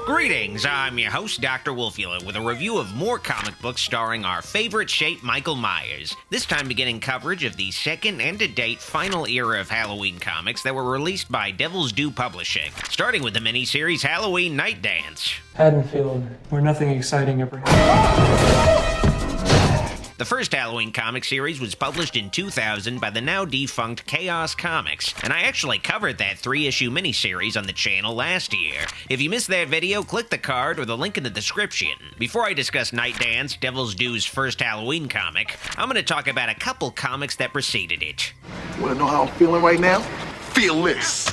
Greetings, I'm your host, Dr. Wolfula, with a review of more comic books starring our favorite shape, Michael Myers. This time beginning coverage of the second and to date final era of Halloween comics that were released by Devil's Due Publishing, starting with the miniseries Halloween Nightdance. Haddonfield, where nothing exciting ever happened. The first Halloween comic series was published in 2000 by the now defunct Chaos Comics, and I actually covered that 3-issue miniseries on the channel last year. If you missed that video, click the card or the link in the description. Before I discuss Nightdance, Devil's Due's first Halloween comic, I'm going to talk about a couple comics that preceded it. Want to know how I'm feeling right now? Feel this!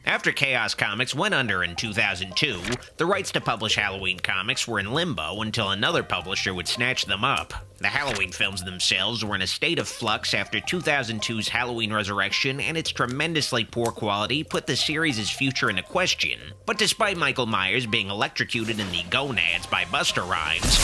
After Chaos Comics went under in 2002, the rights to publish Halloween comics were in limbo until another publisher would snatch them up. The Halloween films themselves were in a state of flux after 2002's Halloween Resurrection, and its tremendously poor quality put the series' future into question. But despite Michael Myers being electrocuted in the gonads by Busta Rhymes,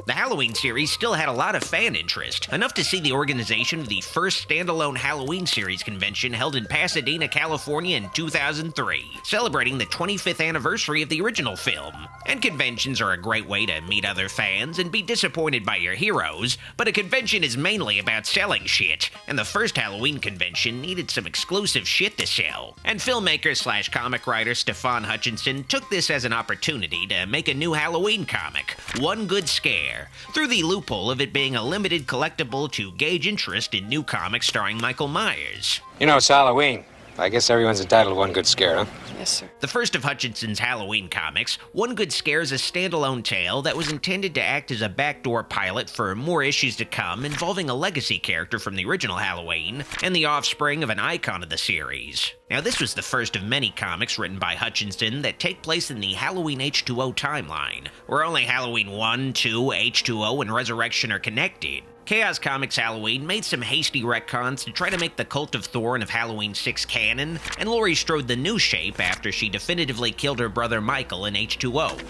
the Halloween series still had a lot of fan interest, enough to see the organization of the first standalone Halloween series convention held in Pasadena, California in 2003, celebrating the 25th anniversary of the original film. And conventions are a great way to meet other fans and be disappointed by your heroes, but a convention is mainly about selling shit, and the first Halloween convention needed some exclusive shit to sell. And filmmaker/comic writer Stefan Hutchinson took this as an opportunity to make a new Halloween comic, One Good Scare, through the loophole of it being a limited collectible to gauge interest in new comics starring Michael Myers. You know, it's Halloween. I guess everyone's entitled to one good scare, huh? Yes, sir. The first of Hutchinson's Halloween comics, One Good Scare is a standalone tale that was intended to act as a backdoor pilot for more issues to come involving a legacy character from the original Halloween and the offspring of an icon of the series. Now, this was the first of many comics written by Hutchinson that take place in the Halloween H20 timeline, where only Halloween 1, 2, H20, and Resurrection are connected. Chaos Comics Halloween made some hasty retcons to try to make the Cult of Thorn of Halloween 6 canon, and Laurie strode the new shape after she definitively killed her brother Michael in H20.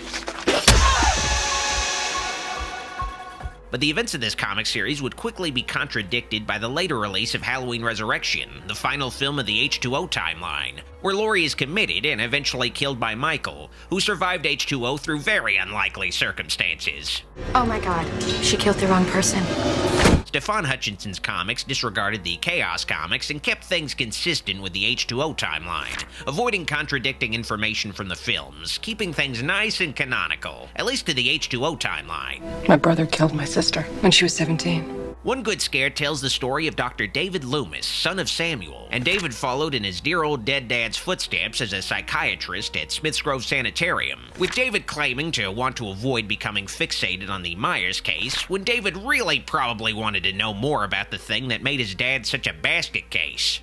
But the events of this comic series would quickly be contradicted by the later release of Halloween Resurrection, the final film of the H20 timeline, where Laurie is committed and eventually killed by Michael, who survived H20 through very unlikely circumstances. Oh my god, she killed the wrong person. Stefan Hutchinson's comics disregarded the Chaos Comics and kept things consistent with the H20 timeline, avoiding contradicting information from the films, keeping things nice and canonical, at least to the H20 timeline. My brother killed my sister when she was 17. One Good Scare tells the story of Dr. David Loomis, son of Samuel, and David followed in his dear old dead dad's footsteps as a psychiatrist at Smith's Grove Sanitarium, with David claiming to want to avoid becoming fixated on the Myers case, when David really probably wanted to know more about the thing that made his dad such a basket case.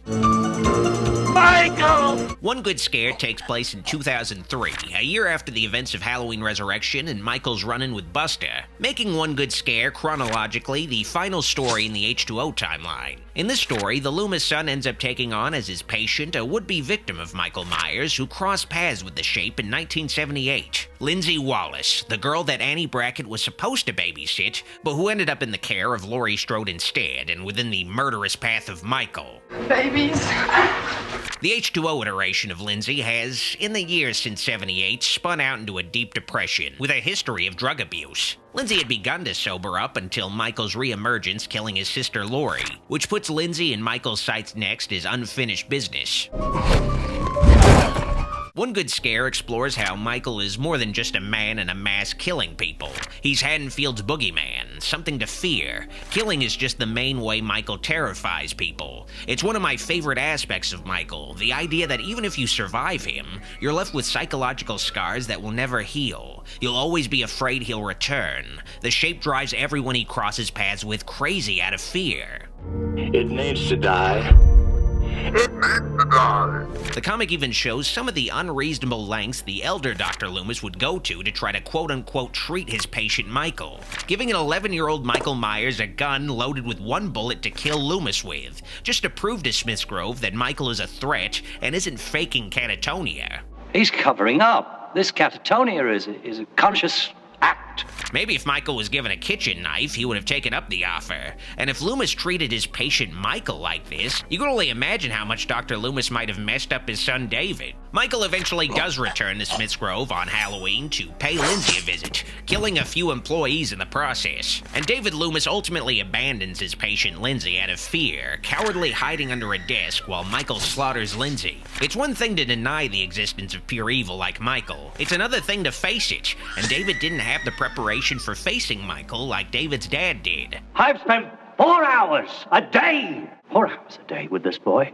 Michael! One Good Scare takes place in 2003, a year after the events of Halloween Resurrection and Michael's run-in with Busta, making One Good Scare chronologically the final story in the H20 timeline. In this story, the Loomis son ends up taking on as his patient a would-be victim of Michael Myers who crossed paths with the shape in 1978. Lindsay Wallace, the girl that Annie Brackett was supposed to babysit, but who ended up in the care of Laurie Strode instead and within the murderous path of Michael. Babies. The H20 iteration of Lindsay has, in the years since '78, spun out into a deep depression with a history of drug abuse. Lindsay had begun to sober up until Michael's re-emergence killing his sister Laurie, which puts Lindsay in Michael's sights next as unfinished business. One Good Scare explores how Michael is more than just a man in a mask killing people. He's Haddonfield's boogeyman, something to fear. Killing is just the main way Michael terrifies people. It's one of my favorite aspects of Michael, the idea that even if you survive him, you're left with psychological scars that will never heal. You'll always be afraid he'll return. The shape drives everyone he crosses paths with crazy out of fear. It needs to die. The comic even shows some of the unreasonable lengths the elder Dr. Loomis would go to try to quote-unquote treat his patient Michael, giving an 11-year-old Michael Myers a gun loaded with one bullet to kill Loomis with, just to prove to Smith's Grove that Michael is a threat and isn't faking catatonia. He's covering up. This catatonia is a conscious act act. Maybe if Michael was given a kitchen knife, he would have taken up the offer. And if Loomis treated his patient Michael like this, you can only imagine how much Dr. Loomis might have messed up his son David. Michael eventually does return to Smith's Grove on Halloween to pay Lindsay a visit, killing a few employees in the process. And David Loomis ultimately abandons his patient Lindsay out of fear, cowardly hiding under a desk while Michael slaughters Lindsay. It's one thing to deny the existence of pure evil like Michael. It's another thing to face it, and David didn't have the preparation for facing Michael like David's dad did. I've spent 4 hours a day. 4 hours a day with this boy.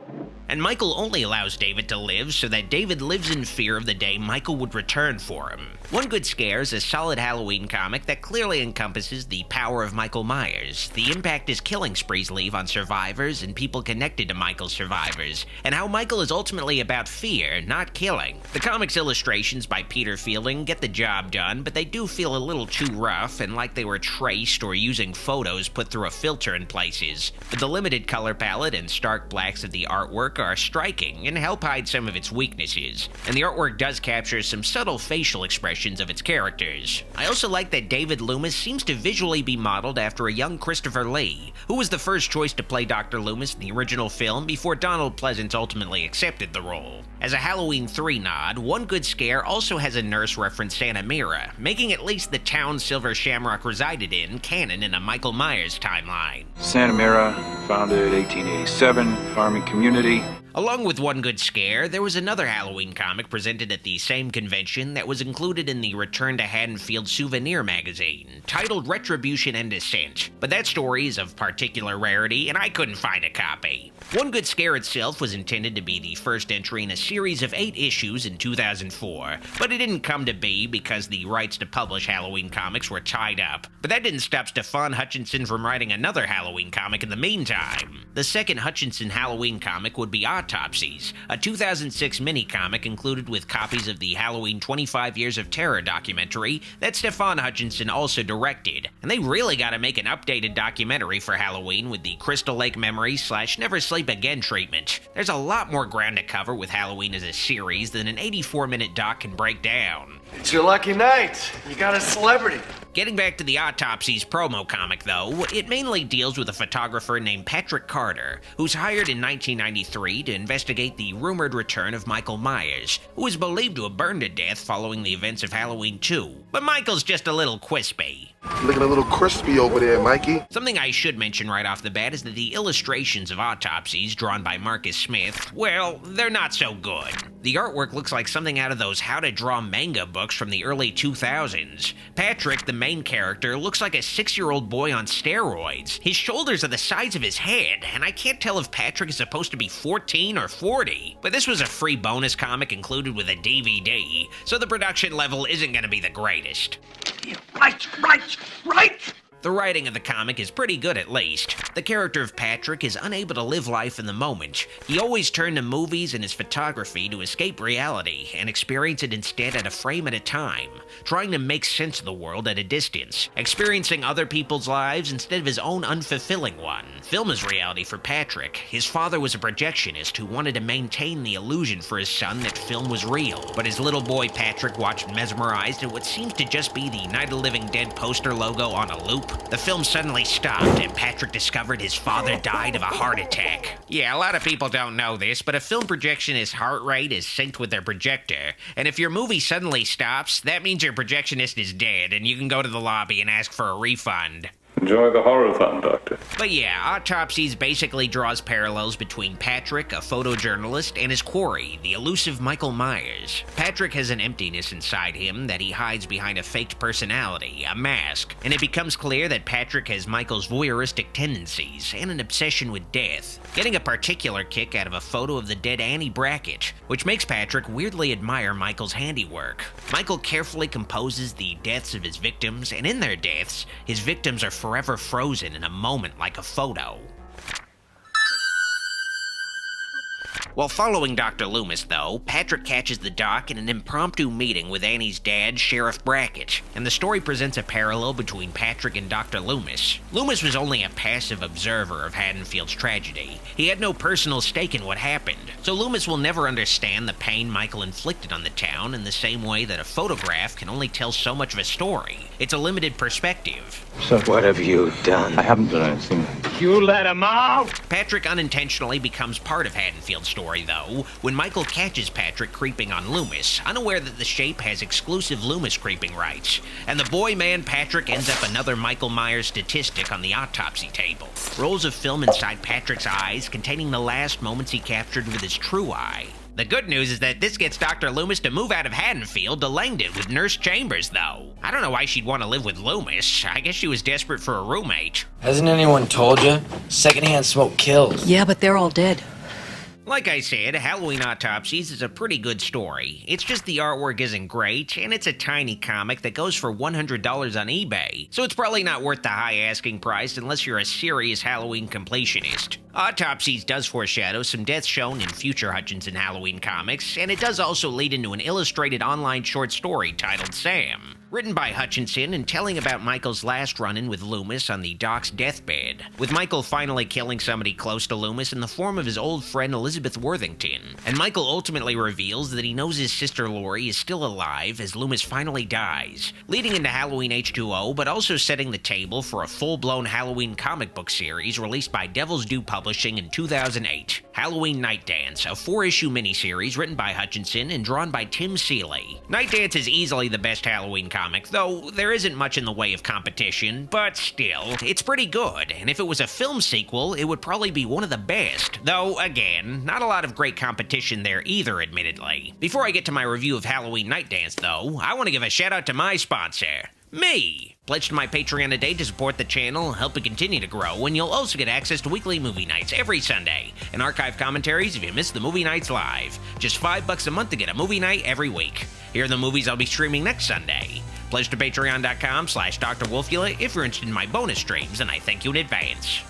And Michael only allows David to live so that David lives in fear of the day Michael would return for him. One Good Scare is a solid Halloween comic that clearly encompasses the power of Michael Myers, the impact his killing sprees leave on survivors and people connected to Michael's survivors, and how Michael is ultimately about fear, not killing. The comic's illustrations by Peter Fielding get the job done, but they do feel a little too rough and like they were traced or using photos put through a filter in places. But the limited color palette and stark blacks of the artwork are striking and help hide some of its weaknesses, and the artwork does capture some subtle facial expressions of its characters. I also like that David Loomis seems to visually be modeled after a young Christopher Lee, who was the first choice to play Dr. Loomis in the original film before Donald Pleasance ultimately accepted the role. As a Halloween 3 nod, One Good Scare also has a nurse reference Santa Mira, making at least the town Silver Shamrock resided in canon in a Michael Myers timeline. Santa Mira, founded 1887, farming community. Along with One Good Scare, there was another Halloween comic presented at the same convention that was included in the Return to Haddonfield souvenir magazine, titled Retribution and Descent, but that story is of particular rarity and I couldn't find a copy. One Good Scare itself was intended to be the first entry in a series of 8 issues in 2004, but it didn't come to be because the rights to publish Halloween comics were tied up. But that didn't stop Stefan Hutchinson from writing another Halloween comic in the meantime. The second Hutchinson Halloween comic would be Autopsis, a 2006 mini-comic included with copies of the Halloween 25 Years of Terror documentary that Stefan Hutchinson also directed. And they really gotta make an updated documentary for Halloween with the Crystal Lake Memories / Never Sleep Again treatment. There's a lot more ground to cover with Halloween as a series than an 84-minute doc can break down. It's your lucky night. You got a celebrity. Getting back to the Autopsies promo comic, though, it mainly deals with a photographer named Patrick Carter, who's hired in 1993 to investigate the rumored return of Michael Myers, who is believed to have burned to death following the events of Halloween 2. But Michael's just a little quispy. Looking a little crispy over there, Mikey. Something I should mention right off the bat is that the illustrations of Autopsies drawn by Marcus Smith, well, they're not so good. The artwork looks like something out of those how to draw manga books from the early 2000s. Patrick, the main character, looks like a 6-year-old boy on steroids. His shoulders are the size of his head, and I can't tell if Patrick is supposed to be 14 or 40. But this was a free bonus comic included with a DVD, so the production level isn't going to be the greatest. Right! The writing of the comic is pretty good at least. The character of Patrick is unable to live life in the moment. He always turned to movies and his photography to escape reality and experience it instead at a frame at a time, trying to make sense of the world at a distance, experiencing other people's lives instead of his own unfulfilling one. Film is reality for Patrick. His father was a projectionist who wanted to maintain the illusion for his son that film was real, but his little boy Patrick watched mesmerized at what seems to just be the Night of the Living Dead poster logo on a loop. The film suddenly stopped, and Patrick discovered his father died of a heart attack. Yeah, a lot of people don't know this, but a film projectionist's heart rate is synced with their projector, and if your movie suddenly stops, that means your projectionist is dead, and you can go to the lobby and ask for a refund. Enjoy the horror fun, Doctor. But yeah, Autopsies basically draws parallels between Patrick, a photojournalist, and his quarry, the elusive Michael Myers. Patrick has an emptiness inside him that he hides behind a faked personality, a mask, and it becomes clear that Patrick has Michael's voyeuristic tendencies and an obsession with death, getting a particular kick out of a photo of the dead Annie Brackett, which makes Patrick weirdly admire Michael's handiwork. Michael carefully composes the deaths of his victims, and in their deaths, his victims are forever frozen in a moment like a photo. While following Dr. Loomis, though, Patrick catches the doc in an impromptu meeting with Annie's dad, Sheriff Brackett, and the story presents a parallel between Patrick and Dr. Loomis. Loomis was only a passive observer of Haddonfield's tragedy. He had no personal stake in what happened, so Loomis will never understand the pain Michael inflicted on the town in the same way that a photograph can only tell so much of a story. It's a limited perspective. So what have you done? I haven't done anything. You let him out! Patrick unintentionally becomes part of Haddonfield's story, though, when Michael catches Patrick creeping on Loomis, unaware that the Shape has exclusive Loomis creeping rights, and the boy-man Patrick ends up another Michael Myers statistic on the autopsy table. Rolls of film inside Patrick's eyes containing the last moments he captured with his true eye. The good news is that this gets Dr. Loomis to move out of Haddonfield to Langdon with Nurse Chambers, though. I don't know why she'd want to live with Loomis. I guess she was desperate for a roommate. Hasn't anyone told you? Secondhand smoke kills. Yeah, but they're all dead. Like I said, Halloween Autopsies is a pretty good story. It's just the artwork isn't great, and it's a tiny comic that goes for $100 on eBay, so it's probably not worth the high asking price unless you're a serious Halloween completionist. Autopsies does foreshadow some deaths shown in future Hutchinson Halloween comics, and it does also lead into an illustrated online short story titled Sam. Written by Hutchinson and telling about Michael's last run-in with Loomis on the doc's deathbed, with Michael finally killing somebody close to Loomis in the form of his old friend Elizabeth Worthington, and Michael ultimately reveals that he knows his sister Lori is still alive as Loomis finally dies, leading into Halloween H20, but also setting the table for a full-blown Halloween comic book series released by Devil's Due Publishing in 2008, Halloween Nightdance, a 4-issue miniseries written by Hutchinson and drawn by Tim Seeley. Nightdance is easily the best Halloween comic, though there isn't much in the way of competition, but still, it's pretty good, and if it was a film sequel, it would probably be one of the best, though, again, not a lot of great competition there either, admittedly. Before I get to my review of Halloween Nightdance, though, I want to give a shout out to my sponsor, me! Pledge to my Patreon today to support the channel, help it continue to grow, and you'll also get access to weekly movie nights every Sunday, and archive commentaries if you miss the movie nights live. Just $5 a month to get a movie night every week. Here are the movies I'll be streaming next Sunday. Pledge to patreon.com/Dr. Wolfula if you're interested in my bonus streams, and I thank you in advance.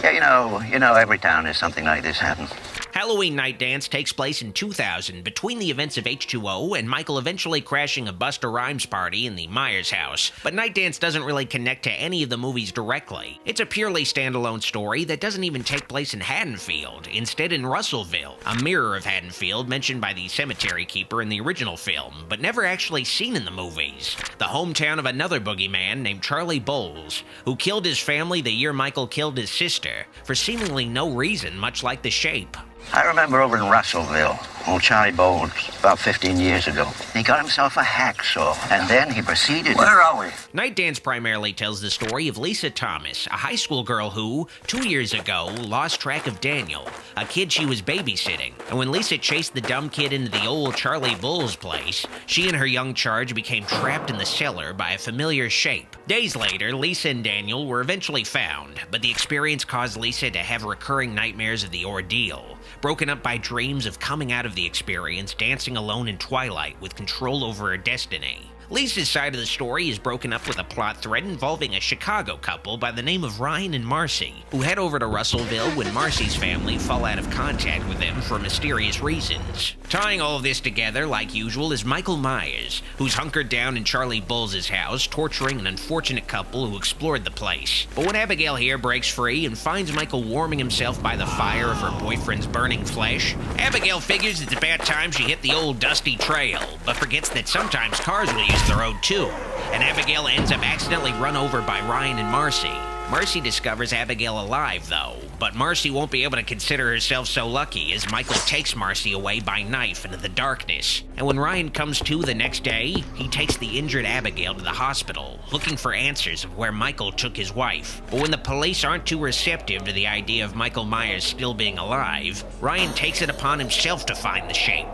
Yeah, you know, every town has something like this happen. Halloween Nightdance takes place in 2000 between the events of H20 and Michael eventually crashing a Busta Rhymes party in the Myers house, but Nightdance doesn't really connect to any of the movies directly. It's a purely standalone story that doesn't even take place in Haddonfield, instead in Russellville, a mirror of Haddonfield mentioned by the cemetery keeper in the original film, but never actually seen in the movies. The hometown of another boogeyman named Charlie Bowles, who killed his family the year Michael killed his sister, for seemingly no reason, much like The Shape. I remember over in Russellville, old Charlie Bowles, about 15 years ago. He got himself a hacksaw, and then he proceeded... Where are we? Nightdance primarily tells the story of Lisa Thomas, a high school girl who, 2 years ago, lost track of Daniel, a kid she was babysitting. And when Lisa chased the dumb kid into the old Charlie Bowles place, she and her young charge became trapped in the cellar by a familiar shape. Days later, Lisa and Daniel were eventually found, but the experience caused Lisa to have recurring nightmares of the ordeal, broken up by dreams of coming out of the experience, dancing alone in twilight with control over her destiny. Lisa's side of the story is broken up with a plot thread involving a Chicago couple by the name of Ryan and Marcy, who head over to Russellville when Marcy's family fall out of contact with them for mysterious reasons. Tying all of this together, like usual, is Michael Myers, who's hunkered down in Charlie Bowles' house, torturing an unfortunate couple who explored the place. But when Abigail here breaks free and finds Michael warming himself by the fire of her boyfriend's burning flesh, Abigail figures it's about time she hit the old dusty trail, but forgets that sometimes cars will use the road too, and Abigail ends up accidentally run over by Ryan and Marcy. Marcy discovers Abigail alive, though, but Marcy won't be able to consider herself so lucky as Michael takes Marcy away by knife into the darkness. And when Ryan comes to the next day, he takes the injured Abigail to the hospital, looking for answers of where Michael took his wife. But when the police aren't too receptive to the idea of Michael Myers still being alive, Ryan takes it upon himself to find the Shape.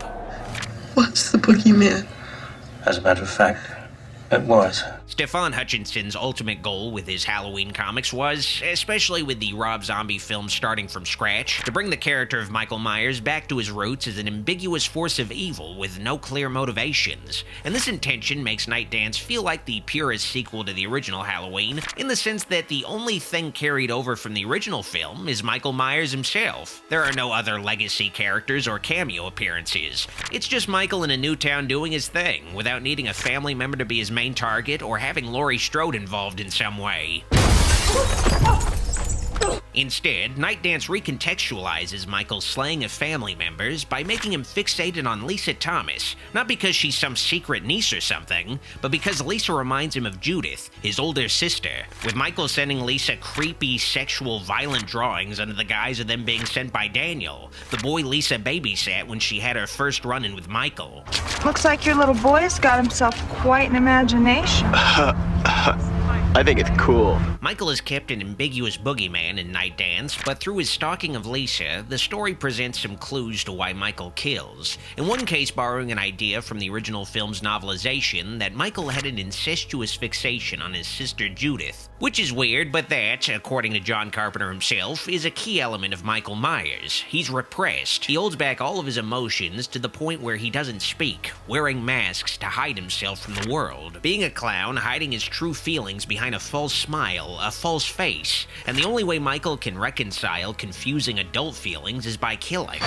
What's the boogeyman? As a matter of fact, it was. Stefan Hutchinson's ultimate goal with his Halloween comics was, especially with the Rob Zombie film starting from scratch, to bring the character of Michael Myers back to his roots as an ambiguous force of evil with no clear motivations. And this intention makes Nightdance feel like the purest sequel to the original Halloween, in the sense that the only thing carried over from the original film is Michael Myers himself. There are no other legacy characters or cameo appearances. It's just Michael in a new town doing his thing, without needing a family member to be his main target or having Laurie Strode involved in some way. Instead, Nightdance recontextualizes Michael's slaying of family members by making him fixated on Lisa Thomas, not because she's some secret niece or something, but because Lisa reminds him of Judith, his older sister, with Michael sending Lisa creepy, sexual, violent drawings under the guise of them being sent by Daniel, the boy Lisa babysat when she had her first run-in with Michael. Looks like your little boy's got himself quite an imagination. I think it's cool. Michael is kept an ambiguous boogeyman in Nightdance, but through his stalking of Lisa, the story presents some clues to why Michael kills. In one case, borrowing an idea from the original film's novelization that Michael had an incestuous fixation on his sister Judith, which is weird, but that, according to John Carpenter himself, is a key element of Michael Myers. He's repressed. He holds back all of his emotions to the point where he doesn't speak, wearing masks to hide himself from the world. Being a clown, hiding his true feelings behind a false smile, a false face, and the only way Michael can reconcile confusing adult feelings is by killing.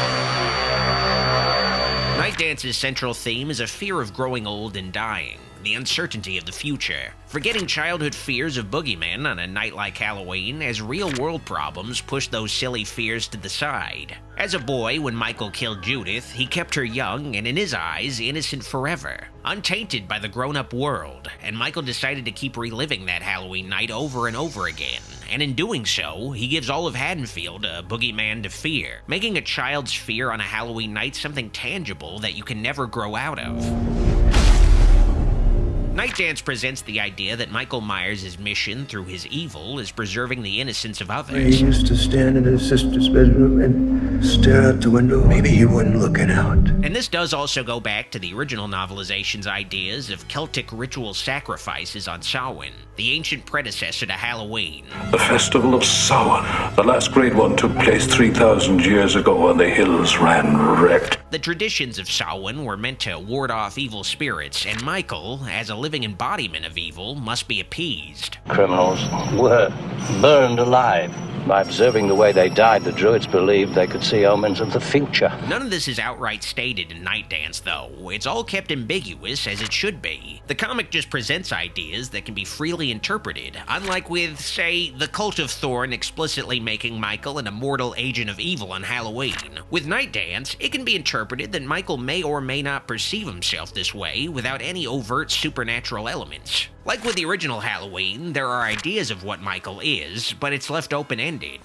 Nightdance's central theme is a fear of growing old and dying, the uncertainty of the future, forgetting childhood fears of boogeymen on a night like Halloween as real-world problems push those silly fears to the side. As a boy, when Michael killed Judith, he kept her young and, in his eyes, innocent forever, untainted by the grown-up world, and Michael decided to keep reliving that Halloween night over and over again, and in doing so, he gives all of Haddonfield a boogeyman to fear, making a child's fear on a Halloween night something tangible that you can never grow out of. Nightdance presents the idea that Michael Myers' mission through his evil is preserving the innocence of others. He used to stand in his sister's bedroom and stare out the window. Maybe he wasn't looking out. And this does also go back to the original novelization's ideas of Celtic ritual sacrifices on Samhain, the ancient predecessor to Halloween. The Festival of Samhain. The last great one took place 3,000 years ago and the hills ran red. The traditions of Samhain were meant to ward off evil spirits, and Michael, as a living embodiment of evil, must be appeased. Criminals were burned alive. By observing the way they died, the Druids believed they could see omens of the future. None of this is outright stated in Nightdance, though. It's all kept ambiguous, as it should be. The comic just presents ideas that can be freely interpreted, unlike with, say, the Cult of Thorn explicitly making Michael an immortal agent of evil on Halloween. With Nightdance, it can be interpreted that Michael may or may not perceive himself this way without any overt supernatural elements. Like with the original Halloween, there are ideas of what Michael is, but it's left open-ended.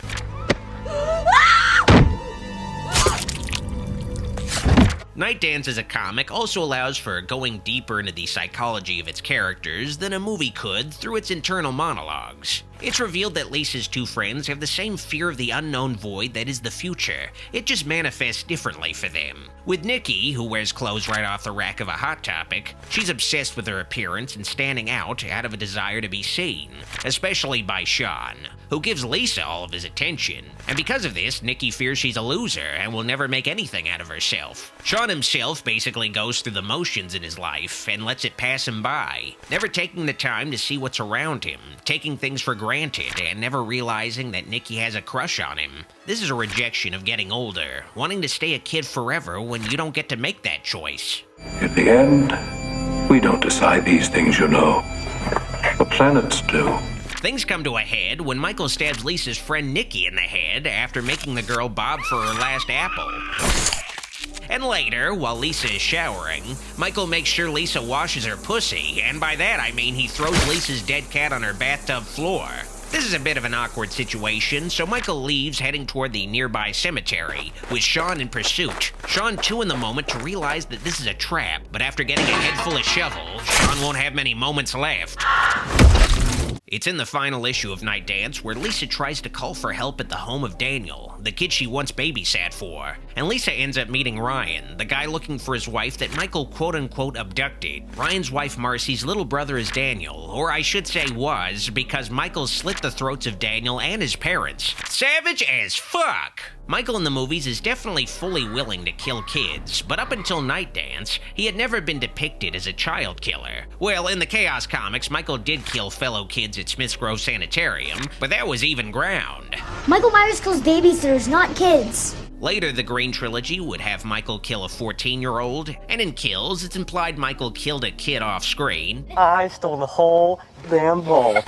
Nightdance as a comic also allows for going deeper into the psychology of its characters than a movie could through its internal monologues. It's revealed that Lisa's two friends have the same fear of the unknown void that is the future. It just manifests differently for them. With Nikki, who wears clothes right off the rack of a Hot Topic, she's obsessed with her appearance and standing out of a desire to be seen, especially by Sean, who gives Lisa all of his attention. And because of this, Nikki fears she's a loser and will never make anything out of herself. Sean himself basically goes through the motions in his life and lets it pass him by, never taking the time to see what's around him, taking things for granted, and never realizing that Nikki has a crush on him. This is a rejection of getting older, wanting to stay a kid forever when you don't get to make that choice. In the end, we don't decide these things, you know. The planets do. Things come to a head when Michael stabs Lisa's friend Nikki in the head after making the girl bob for her last apple. And later, while Lisa is showering, Michael makes sure Lisa washes her pussy, and by that I mean he throws Lisa's dead cat on her bathtub floor. This is a bit of an awkward situation, so Michael leaves heading toward the nearby cemetery, with Sean in pursuit. Sean too in the moment to realize that this is a trap, but after getting a head full of shovels, Sean won't have many moments left. It's in the final issue of Nightdance where Lisa tries to call for help at the home of Daniel, the kid she once babysat for. And Lisa ends up meeting Ryan, the guy looking for his wife that Michael quote-unquote abducted. Ryan's wife Marcy's little brother is Daniel, or I should say was, because Michael slit the throats of Daniel and his parents. Savage as fuck! Michael in the movies is definitely fully willing to kill kids, but up until Nightdance, he had never been depicted as a child killer. Well, in the Chaos comics, Michael did kill fellow kids at Smith's Grove Sanitarium, but that was even ground. Michael Myers kills babysitters, not kids. Later, the Green Trilogy would have Michael kill a 14-year-old, and in Kills, it's implied Michael killed a kid off-screen. I stole the whole damn bowl.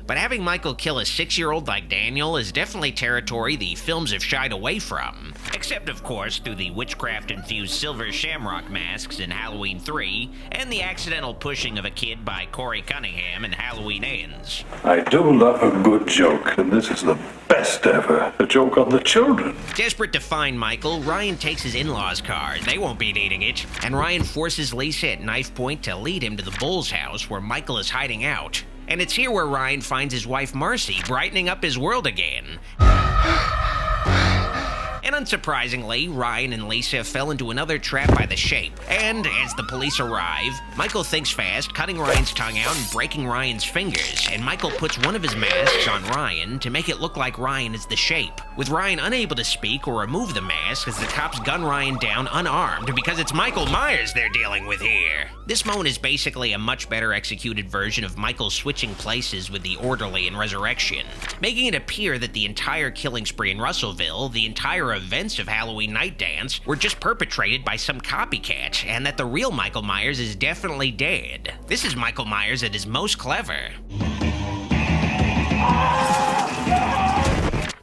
But having Michael kill a 6-year-old like Daniel is definitely territory the films have shied away from. Except, of course, through the witchcraft-infused silver shamrock masks in Halloween 3, and the accidental pushing of a kid by Corey Cunningham in Halloween Ends. I do love a good joke, and this is the best ever. A joke on the children. Desperate to find Michael, Ryan takes his in-laws' car. They won't be needing it. And Ryan forces Lisa at knife point to lead him to the Bull's house where Michael is hiding out. And it's here where Ryan finds his wife Marcy brightening up his world again. And unsurprisingly, Ryan and Lisa fell into another trap by the Shape. And as the police arrive, Michael thinks fast, cutting Ryan's tongue out and breaking Ryan's fingers. And Michael puts one of his masks on Ryan to make it look like Ryan is the Shape, with Ryan unable to speak or remove the mask as the cops gun Ryan down unarmed because it's Michael Myers they're dealing with here. This moment is basically a much better executed version of Michael switching places with the Orderly in Resurrection, making it appear that the entire killing spree in Russellville, the entire events of Halloween Nightdance, were just perpetrated by some copycat, and that the real Michael Myers is definitely dead. This is Michael Myers at his most clever.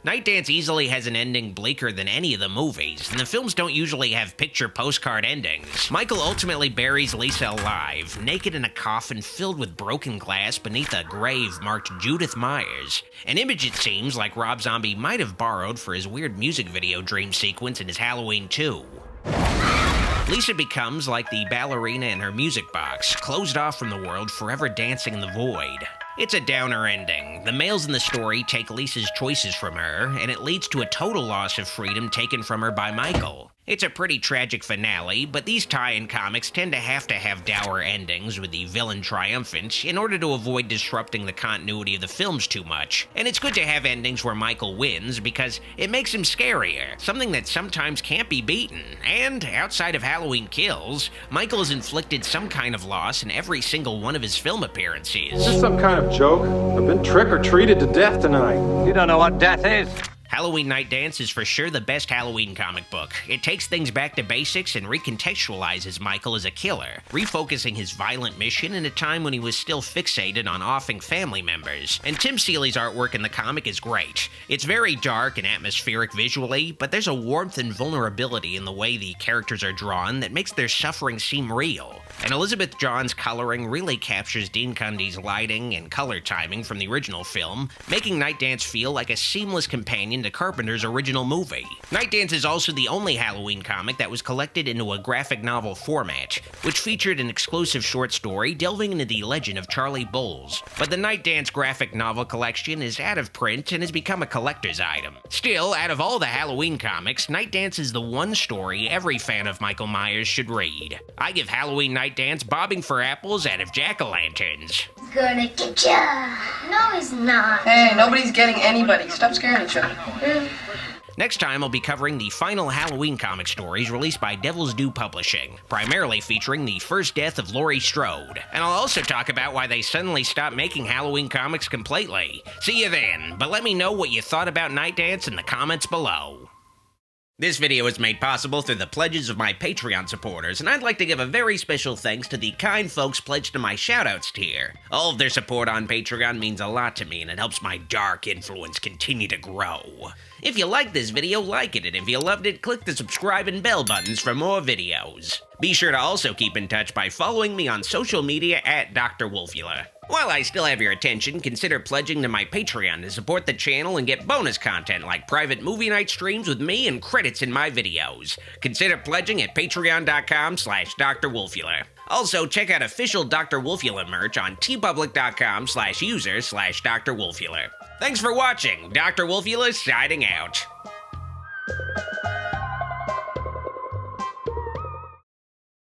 Nightdance easily has an ending bleaker than any of the movies, and the films don't usually have picture postcard endings. Michael ultimately buries Lisa alive, naked in a coffin filled with broken glass beneath a grave marked Judith Myers, an image it seems like Rob Zombie might have borrowed for his weird music video dream sequence in his Halloween 2. Lisa becomes like the ballerina in her music box, closed off from the world, forever dancing in the void. It's a downer ending. The males in the story take Lisa's choices from her, and it leads to a total loss of freedom taken from her by Michael. It's a pretty tragic finale, but these tie-in comics tend to have dour endings with the villain triumphant in order to avoid disrupting the continuity of the films too much. And it's good to have endings where Michael wins because it makes him scarier, something that sometimes can't be beaten. And outside of Halloween Kills, Michael has inflicted some kind of loss in every single one of his film appearances. Is this some kind of joke? I've been trick-or-treated to death tonight. You don't know what death is. Halloween Nightdance is for sure the best Halloween comic book. It takes things back to basics and recontextualizes Michael as a killer, refocusing his violent mission in a time when he was still fixated on offing family members. And Tim Seeley's artwork in the comic is great. It's very dark and atmospheric visually, but there's a warmth and vulnerability in the way the characters are drawn that makes their suffering seem real. And Elizabeth John's coloring really captures Dean Cundy's lighting and color timing from the original film, making Nightdance feel like a seamless companion to Carpenter's original movie. Nightdance is also the only Halloween comic that was collected into a graphic novel format, which featured an exclusive short story delving into the legend of Charlie Bowles. But the Nightdance graphic novel collection is out of print and has become a collector's item. Still, out of all the Halloween comics, Nightdance is the one story every fan of Michael Myers should read. I give Halloween Nightdance bobbing for apples out of jack-o'-lanterns. Gonna get ya. No, he's not. Hey, nobody's getting anybody. Stop scaring each other. Next time, I'll be covering the final Halloween comic stories released by Devil's Due Publishing, primarily featuring the first death of Laurie Strode. And I'll also talk about why they suddenly stopped making Halloween comics completely. See you then, but let me know what you thought about Nightdance in the comments below. This video is made possible through the pledges of my Patreon supporters, and I'd like to give a very special thanks to the kind folks pledged to my shoutouts tier. All of their support on Patreon means a lot to me, and it helps my dark influence continue to grow. If you liked this video, like it, and if you loved it, click the subscribe and bell buttons for more videos. Be sure to also keep in touch by following me on social media at Dr. Wolfula. While I still have your attention, consider pledging to my Patreon to support the channel and get bonus content like private movie night streams with me and credits in my videos. Consider pledging at patreon.com/Dr. Wolfula. Also, check out official Dr. Wolfula merch on tpublic.com/user/Dr. Wolfula. Thanks for watching. Dr. Wolfula signing out.